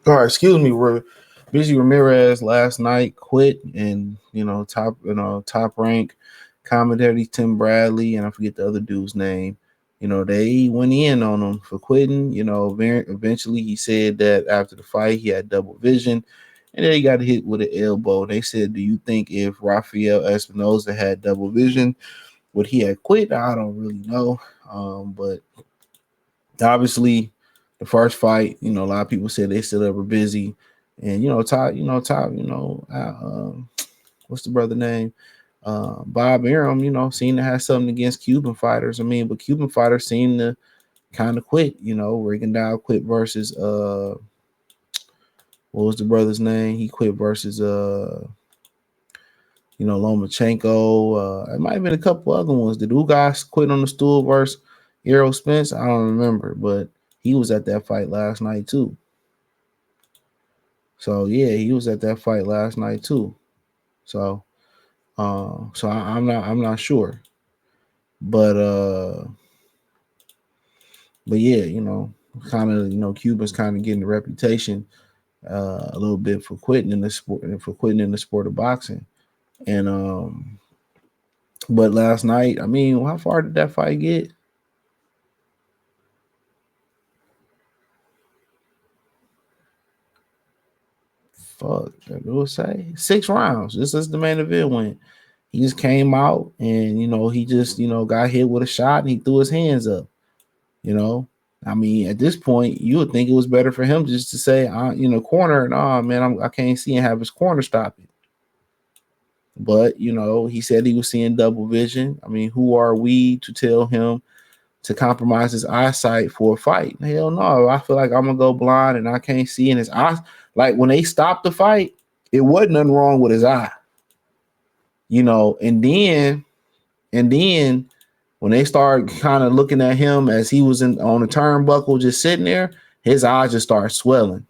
All right, excuse me. We're busy. Ramirez last night quit, and top rank commentary Tim Bradley, and I forget the other dude's name. They went in on him for quitting. Eventually he said that after the fight he had double vision, and then he got hit with an elbow. They said, "Do you think if Rafael Espinoza had double vision, would he have quit?" I don't really know, but obviously the first fight, a lot of people said they still ever busy. And what's the brother name? Bob Arum, seemed to have something against Cuban fighters. I mean, but Cuban fighters seem to kind of quit. Rigondeaux quit versus what was the brother's name? He quit versus Lomachenko. It might have been a couple other ones. Did Ugas quit on the stool versus Errol Spence? I don't remember, but he was at that fight last night too. So yeah, he was at that fight last night too. So, I'm not sure, but yeah, kind of Cuba's kind of getting the reputation a little bit for quitting in the sport of boxing, and but last night, I mean, how far did that fight get? Fuck, it will say 6 rounds. This is the main event went. He just came out and he just got hit with a shot and he threw his hands up. I mean, at this point, you would think it was better for him just to say, corner, nah, man, I can't see and have his corner stop it. But he said he was seeing double vision. I mean, who are we to tell him to compromise his eyesight for a fight? Hell no. I feel like I'm gonna go blind and I can't see in his eyes. Like when they stopped the fight, it wasn't nothing wrong with his eye. And then when they started kind of looking at him as he was on the turnbuckle just sitting there, his eyes just started swelling.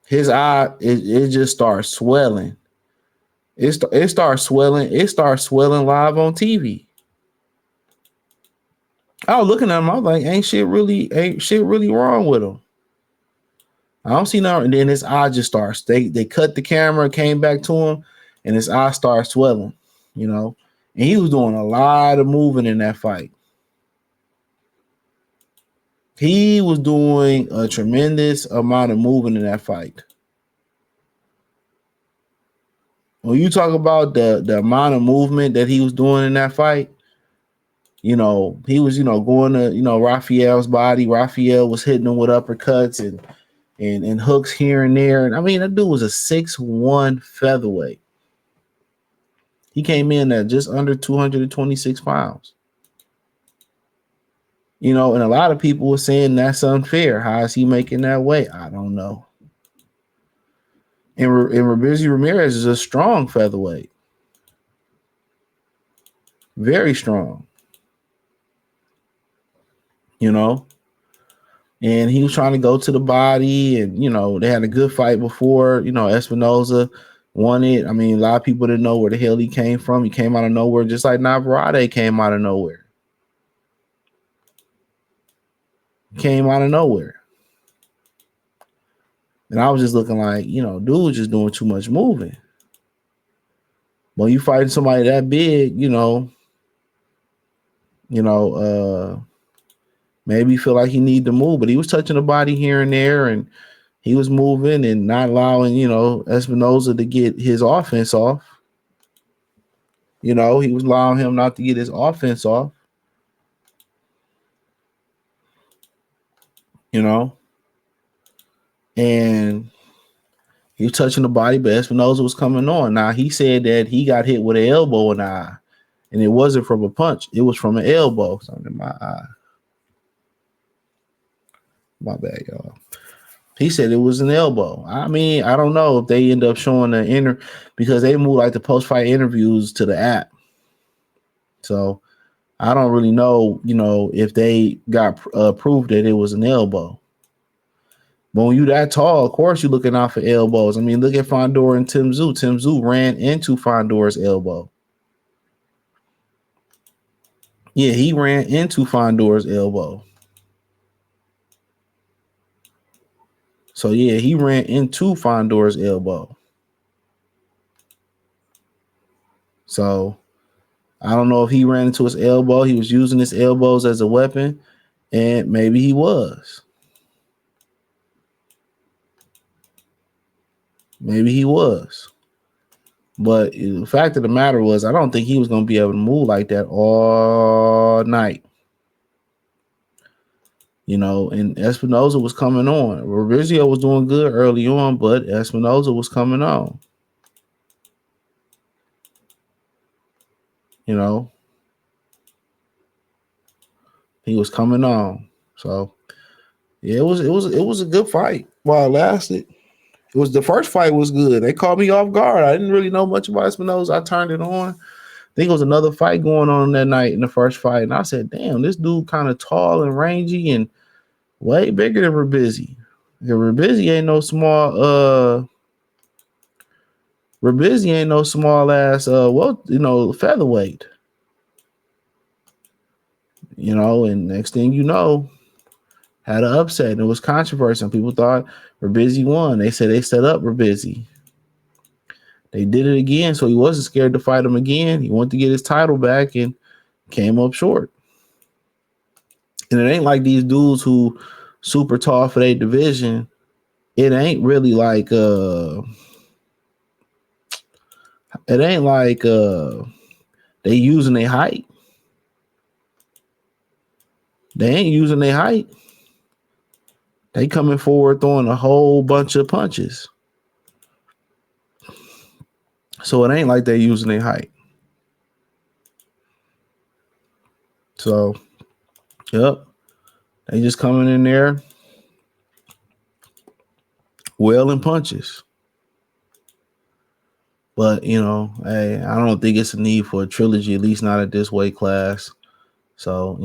His eye, it just starts swelling. It starts swelling. It starts swelling live on TV. I was looking at him. I was like, ain't shit really wrong with him. I don't see nothing. And then his eye just starts. They cut the camera, came back to him, and his eye started swelling. And he was doing a lot of moving in that fight. He was doing a tremendous amount of moving in that fight. When you talk about the amount of movement that he was doing in that fight, he was, going to, Rafael's body. Rafael was hitting him with uppercuts and hooks here and there. And I mean, that dude was a 6'1" featherweight. He came in at just under 226 pounds. And a lot of people were saying that's unfair. How is he making that weight? I don't know. And Robeisy Ramirez is a strong featherweight. Very strong. And he was trying to go to the body, and they had a good fight before. Espinoza won it. I mean, a lot of people didn't know where the hell he came from. He came out of nowhere, just like Navarrete came out of nowhere. Came out of nowhere. And I was just looking like, dude just doing too much moving. When you fighting somebody that big, maybe you feel like he need to move, but he was touching the body here and there, and he was moving and not allowing, Espinoza to get his offense off. He was allowing him not to get his offense off. And he was touching the body, but Espinoza was coming on. Now, he said that he got hit with an elbow in the eye, and it wasn't from a punch. It was from an elbow. Something in my eye. My bad, y'all. He said it was an elbow. I mean, I don't know if they end up showing the because they moved like the post-fight interviews to the app. So I don't really know, if they got proof that it was an elbow. But when you that tall, of course you're looking out for elbows. I mean, look at Fondor and Tim Tszyu. Tim Tszyu ran into Fondor's elbow. Yeah, he ran into Fondor's elbow. So yeah, he ran into Fondor's elbow. So I don't know if he ran into his elbow. He was using his elbows as a weapon, and maybe he was. Maybe he was. But the fact of the matter was, I don't think he was going to be able to move like that all night. You know, and Espinoza was coming on. Robeisy was doing good early on, but Espinoza was coming on. You know, he was coming on. So yeah, it was a good fight while it lasted. It was the first fight was good. They caught me off guard. I didn't really know much about Espinoza. I turned it on. I think it was another fight going on that night in the first fight, and I said, "Damn, this dude kind of tall and rangy and way bigger than Robeisy. Robeisy ain't no small. Robeisy ain't no small ass. Featherweight. You know, and next thing you know, had an upset, and it was controversy. And people thought Robeisy won. They said they set up Robeisy. They did it again, so he wasn't scared to fight him again. He wanted to get his title back and came up short. And it ain't like these dudes who super tall for their division. It ain't really like it ain't like they using their height. They ain't using their height. They coming forward throwing a whole bunch of punches. So it ain't like they using their height. So, yep. They just coming in there wailing punches. But, hey, I don't think it's a need for a trilogy, at least not at this weight class. So,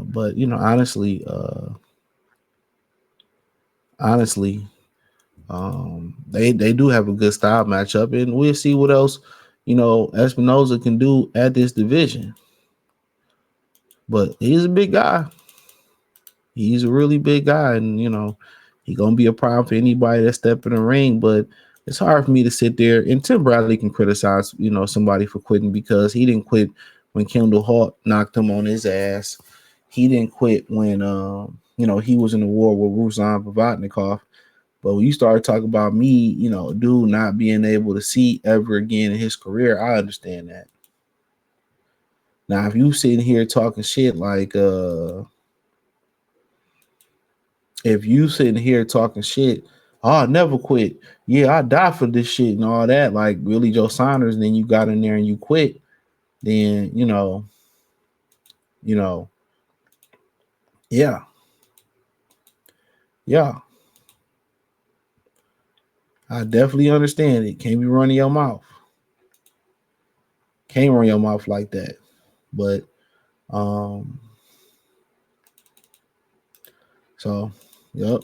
but honestly, they do have a good style matchup, and we'll see what else Espinoza can do at this division. But he's a big guy. He's a really big guy, and he's gonna be a problem for anybody that step in the ring. But it's hard for me to sit there, and Tim Bradley can criticize somebody for quitting because he didn't quit when Kendall Hart knocked him on his ass. He didn't quit when he was in the war with Ruslan Provodnikov. But when you start talking about me, dude not being able to see ever again in his career, I understand that. Now, if you sitting here talking shit like if you sitting here talking shit, oh, I never quit. Yeah, I die for this shit and all that, like Billy Joe Saunders, and then you got in there and you quit, then yeah. Yeah. I definitely understand it. Can't be running your mouth. Can't run your mouth like that. But so yep.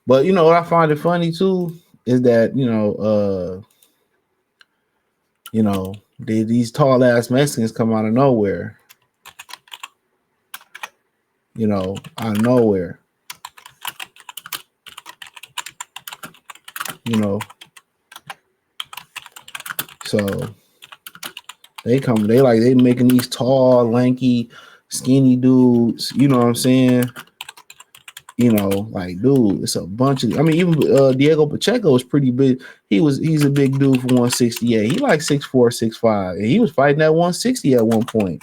But what I find it funny too is that these tall ass Mexicans come out of nowhere. Out of nowhere. So they making these tall, lanky, skinny dudes, you know what I'm saying? Like, dude, it's a bunch of. I mean, even Diego Pacheco is pretty big. He's a big dude for 168. He like 6'4", 6'5", and he was fighting at 160 at one point.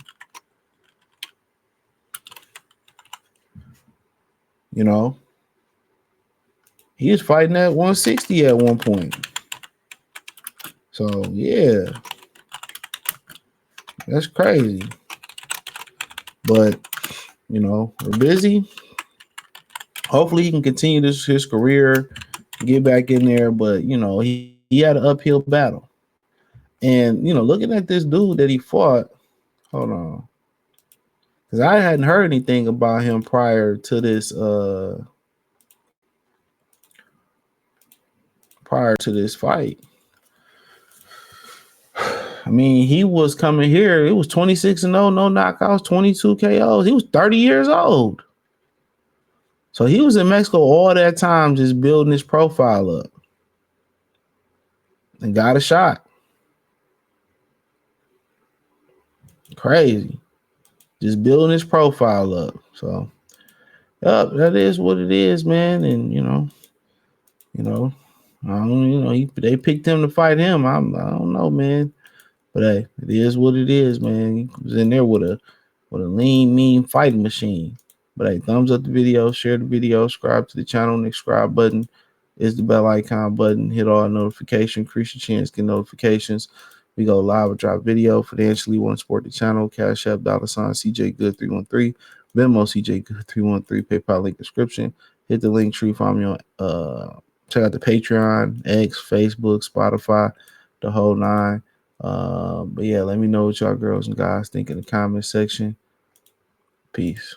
He was fighting at 160 at one point. So yeah, that's crazy. But Robeisy, hopefully he can continue his career, get back in there. But he had an uphill battle. And looking at this dude that he fought, hold on, because I hadn't heard anything about him prior to this fight. I mean, he was coming here. It was 26-0, no knockouts, 22 KOs. He was 30 years old. So he was in Mexico all that time just building his profile up and got a shot. Crazy. Just building his profile up. So, yep, that is what it is, man. And, they picked him to fight him. I don't know, man. But hey, it is what it is, man. He was in there with a lean, mean fighting machine. But hey, thumbs up the video, share the video, subscribe to the channel. The subscribe button is the bell icon button. Hit all notifications, increase your chance, get notifications. We go live or drop video. Financially, want to support the channel. Cash App, $ CJ Good 313, Venmo CJ Good 313, PayPal link description. Hit the link tree, follow me on check out the Patreon, X, Facebook, Spotify, the whole nine. But yeah, let me know what y'all girls and guys think in the comment section. Peace.